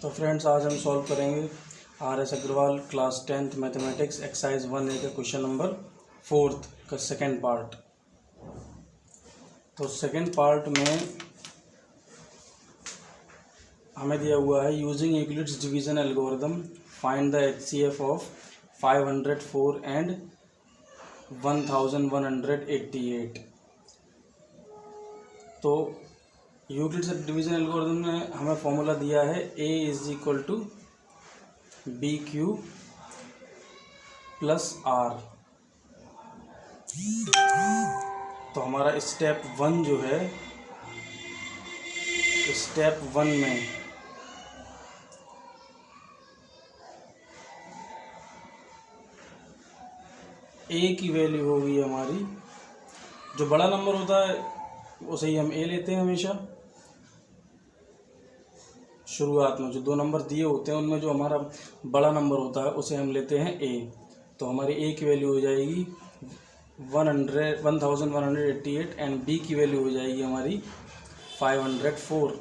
तो फ्रेंड्स आज हम सॉल्व करेंगे R S. Agarwal class 10th mathematics exercise 1A का क्वेश्चन नंबर 4th का सेकेंड पार्ट। तो सेकेंड पार्ट में हमें दिया हुआ है using Euclid's division algorithm find the HCF of 504 and 1188। तो यूक्लिड्स डिवीजन एल्गोरिथम ने हमें फॉर्मूला दिया है A = BQ + R। तो हमारा स्टेप 1 जो है, स्टेप 1 में A की वैल्यू होगी हमारी, जो बड़ा नंबर होता है उसे ही हम A लेते हैं हमेशा। शुरुआत में जो दो नंबर दिए होते हैं उनमें जो हमारा बड़ा नंबर होता है उसे हम लेते हैं A। तो हमारी A की वैल्यू हो जाएगी 1188 एंड B की वैल्यू हो जाएगी हमारी 504।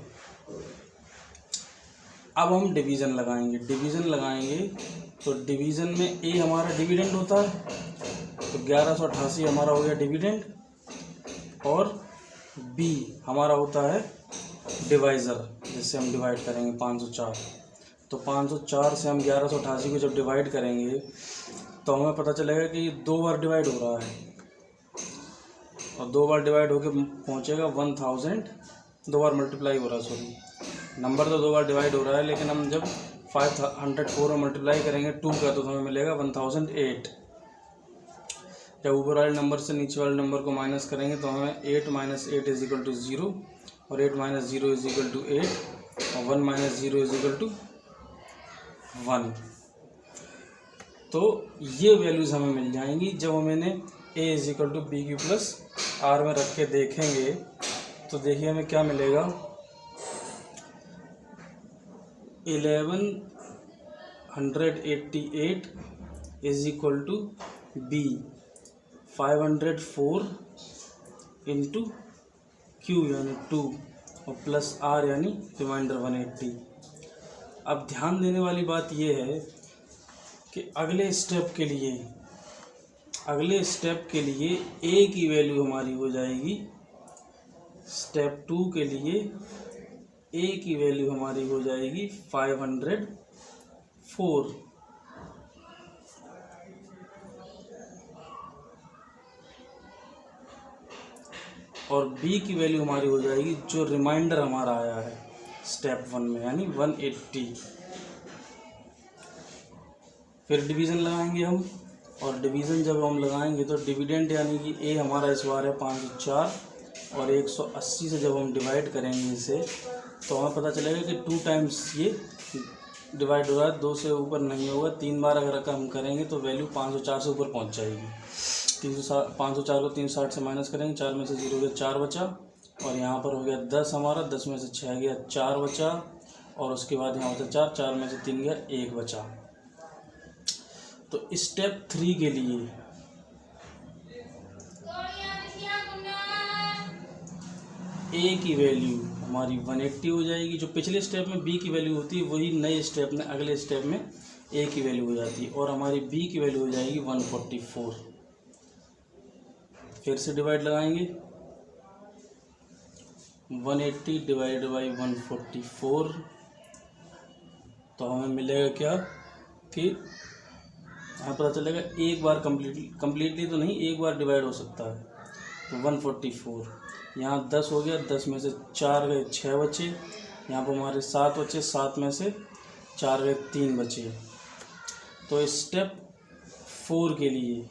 अब हम डिवीज़न लगाएंगे। तो डिवीज़न में A हमारा डिविडेंड होता है, तो 1188 हमारा हो गया डिविडेंड, और B हमारा होता है डिवाइज़र, जिससे हम डिवाइड करेंगे 504। तो 504 से हम 1188 को जब डिवाइड करेंगे तो हमें पता चलेगा कि 2 बार डिवाइड हो रहा है, और 2 बार डिवाइड होकर पहुंचेगा 1000। 2 बार मल्टीप्लाई हो रहा है, सॉरी, नंबर तो 2 बार डिवाइड हो रहा है, लेकिन हम जब 504 में मल्टीप्लाई करेंगे 2 का तो हमें मिलेगा 1008। जब ऊपर वाले नंबर से नीचे वाले नंबर को माइनस करेंगे तो हमें 8 - 8 = 0, और 8 - 0 = 8, और 1 - 0 = 1। तो ये वैल्यूज़ हमें मिल जाएंगी। जब हम इन्हें A = BQ + R में रख के देखेंगे तो देखिए हमें क्या मिलेगा। 1188 = B 504 × Q यानी 2, और प्लस R यानी रिमाइंडर 180। अब ध्यान देने वाली बात यह है कि अगले स्टेप के लिए A की वैल्यू हमारी हो जाएगी, स्टेप 2 के लिए A की वैल्यू हमारी हो जाएगी 504, और B की वैल्यू हमारी हो जाएगी जो रिमाइंडर हमारा आया है स्टेप 1 में, यानी 180। फिर डिवीज़न लगाएंगे हम, और डिवीज़न जब हम लगाएंगे तो डिविडेंड यानी कि A हमारा इस बार है 504, और 180 से जब हम डिवाइड करेंगे इसे तो हमें पता चलेगा कि 2 टाइम्स ये डिवाइड हो रहा है, 2 से ऊपर नहीं होगा। 3 बार अगर हम करेंगे तो वैल्यू 504 से ऊपर पहुंच जाएगी। 504 को 360 से माइनस करेंगे, 4 में से 0 गया, 4 बचा, और यहाँ पर हो गया 10 हमारा, 10 में से 6 गया, 4 बचा, और उसके बाद यहाँ बचा 4, 4 में से 3 गया, 1 बचा। तो स्टेप 3 के लिए A की वैल्यू हमारी 180 हो जाएगी। जो पिछले स्टेप में B की वैल्यू होती है वही नए स्टेप में, अगले स्टेप में A की वैल्यू हो जाती है, और हमारी B की वैल्यू हो जाएगी 144। फिर से डिवाइड लगाएंगे, 180 / 144, तो हमें मिलेगा क्या कि यहाँ पता चलेगा एक बार कम्प्लीटली तो नहीं, एक बार डिवाइड हो सकता है। तो 144, यहाँ 10 हो गया, 10 में से 4 गए, 6 बचे, यहाँ पर हमारे 7 बचे, 7 में से 4 गए, 3 बचे। तो स्टेप 4 के लिए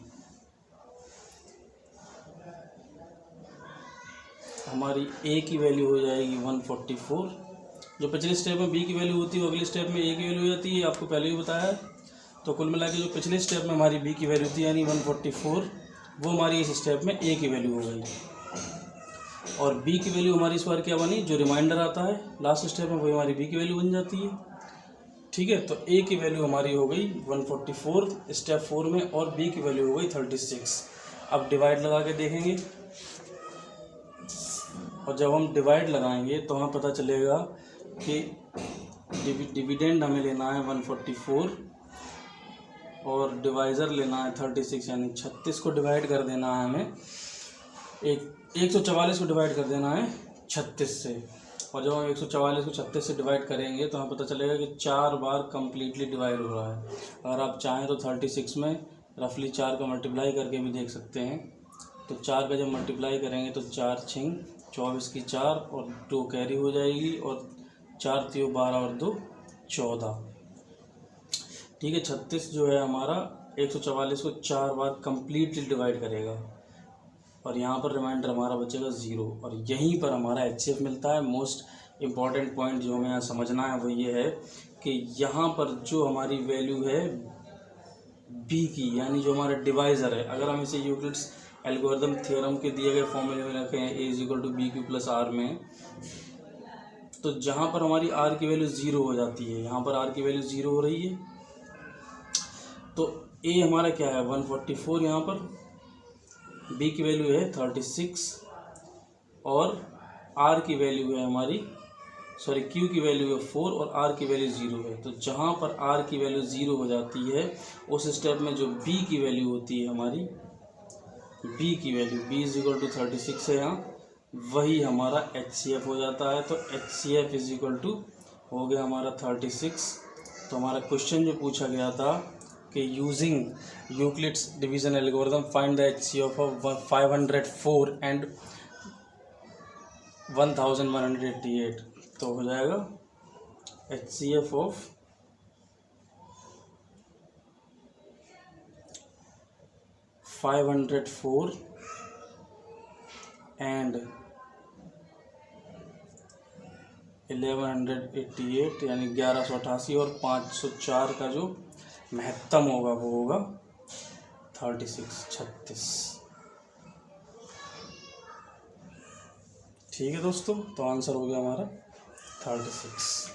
हमारी A की वैल्यू हो जाएगी 144। जो पिछले स्टेप में B की वैल्यू होती है वो अगले स्टेप में A की वैल्यू हो जाती है, आपको पहले ही बताया। तो कुल मिला के जो पिछले स्टेप में हमारी B की वैल्यू थी यानी 144, वो हमारी इस स्टेप में A की वैल्यू हो गई, और B की वैल्यू हमारी इस बार क्या बनी, जो रिमाइंडर आता है लास्ट स्टेप में वही हमारी B की वैल्यू बन जाती है। ठीक है, तो A की वैल्यू हमारी हो गई 144 स्टेप 4 में, और B की वैल्यू हो गई 36। अब डिवाइड लगा के देखेंगे, और जब हम डिवाइड लगाएंगे तो हमें पता चलेगा कि डिविडेंड हमें लेना है 144 और डिवाइज़र लेना है 36, यानी 36 को डिवाइड कर देना है हमें 144 को डिवाइड कर देना है 36 से। और जब हम 144 को 36 से डिवाइड करेंगे तो हमें पता चलेगा कि 4 बार कम्प्लीटली डिवाइड हो रहा है। अगर आप चाहें तो 36 में रफली 4 का मल्टीप्लाई करके भी देख सकते हैं। तो 4 का जब मल्टीप्लाई करेंगे तो 4 छिंग 24 की 4 और 2 कैरी हो जाएगी और 4 त्यों 12 और 2 14। ठीक है, 36 जो है हमारा 144 को 4 बार कम्प्लीटली डिवाइड करेगा और यहाँ पर रिमाइंडर हमारा बचेगा 0 और यहीं पर हमारा HCF मिलता है। मोस्ट इम्पॉर्टेंट पॉइंट जो हमें यहाँ समझना है वो ये है कि यहाँ पर जो हमारी वैल्यू है B की, यानी जो हमारा डिवाइज़र है, अगर हम इसे यूक्लिड्स एल्गोरिथम थ्योरम के दिए गए फॉर्मूले में रखें A=BQ+R में, तो जहाँ पर हमारी R की वैल्यू 0 हो जाती है, यहाँ पर R की वैल्यू 0 हो रही है, तो A हमारा क्या है 144, यहाँ पर B की वैल्यू है 36 और R की वैल्यू है हमारी Q की वैल्यू है 4 और R की वैल्यू 0 है। तो जहाँ पर R की वैल्यू 0 हो जाती है उस स्टेप में जो B की वैल्यू होती है हमारी, B की वैल्यू B=36 है यहाँ, वही हमारा HCF हो जाता है। तो HCF हो गया हमारा 36। तो हमारा क्वेश्चन जो पूछा गया था कि using Euclid's division algorithm find the HCF of 504 and 1188, तो हो जाएगा HCF ऑफ 504 एंड 1188, यानी 1188 और 504 का जो महत्तम होगा वो होगा 36। ठीक है दोस्तों, तो आंसर हो गया हमारा 36।